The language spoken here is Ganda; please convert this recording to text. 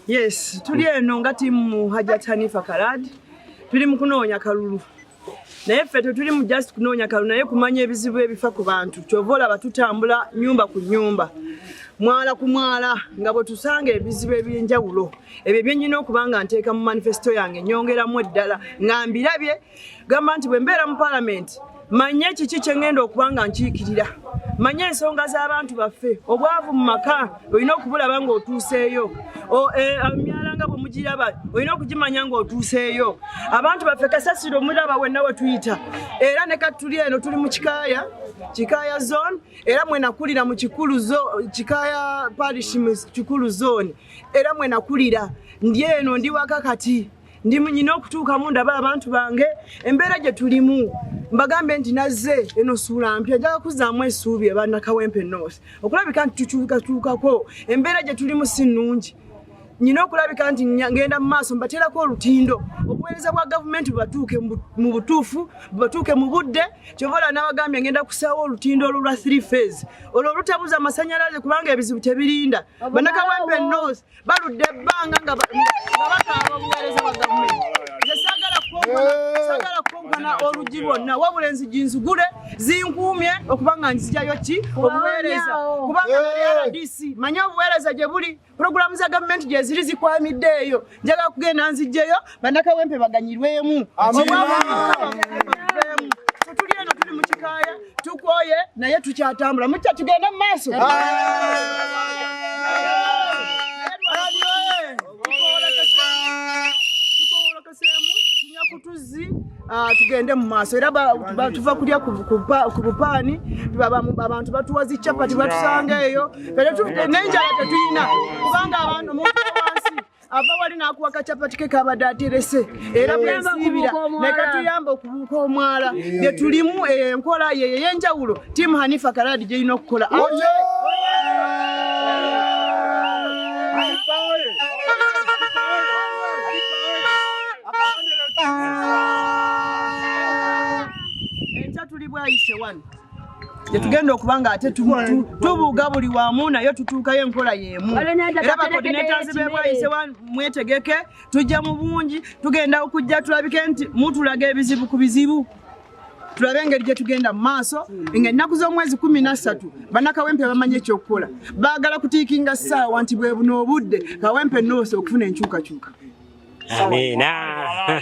Yes, tuli eno nga timu Hajat Hanifa Kalad. Tuli mu kunoonya kalulu. Naye ffe tuli mu just kunoonya kalulu naye kumanya ebizibu ebifa ku bantu. Kyovola batutambula nyumba ku nyumba. Mwala ku mwala nga bwe tusanga ebizibu eby'enjawulo. Ebyo byennyina okubanga nteeka mu manifesto yange nyongeramu eddala nga mbirabye gamba nti bwe mbeera mu parliament manye kiki kye ngenda okubanga nkiikirira. Manye ensonga z'abantu baffe obwavu mu maka olina okubulaba ng'otuuseeyo. Emyala nga bwe mugiraba olina okugimanya ng'otuuseeyo. Abantu baffe kasasiro mulaba wenna we tuyita. Era ne kati tuli eno tuli mu Kikaaya zone era mwe nakulira mu Kikaaya parish mu Kikulu zone era mwe nakulira ndi eno ndi waka kati ndi munyina okutuukamu ndaba abantu bange embeera gye tulimu mbagambe nti nazze eno suula mpya njagala kuzzaamu essuubi ebaana Kawempe North okulabika nti tukyukako embeera gye tulimu si nnungi nyina okulabika nti ngenda mu maaso mbateerako olutindo obuweereza bwa gavumenti bubatuuke mu butuufu bubatuuke mu budde kyobola n'abagambye ngenda kusaawo olutindo olwo lwa 3 phase olwo olutabuza amasanyalaze kubanga ebizibu tebirinda Kawempe North baludde ebbanga nga bakaaba obuweereza bwa gavumenti sagala konkana olugi lwonna wabula enzigi nzigule zinkuumye okubanga nzijjayo ki obuweereza kubanga RDC manye obuweereza gye buli programu za gavumenti gye ziri zikwamiddeeyo njagala kugenda nzijjeyo Kawempe baganyirwemu tuli eno tuli mu Kikaaya tukwoye naye tukyatambula mutya tugenda mu maaso kutuzi tugende mu maaso era tuva kulya ku bupaani abantu batuwaza chapati batusanga eyo n'enjala tetuyina kubanga abantu omuntu wansi ava wali n'akuwaka chapati ke kabadde aterese era bwensibira nekatuyamba okubuuka omwala bye tulimu enkola y'enjawulo tiimu Hanifa Kalad gy'erina okukola bwayise wano tugenda okubanga ate tubuuga buli wamu naye tutuukayo enkola y'emu era bakoordinators be bwayise wano mwetegeke tujja mu bungi tugenda okujja tulabike nti mutulaga ebizibu ku bizibu tulabe engeri gye tugenda mu maaso ennaku z'omwezi 13 Kawempe bamanye ekyokukola baagala kutiikinga ssaawa nti bwe buno obudde Kawempe North okufuna enkyukakyuka. Amina.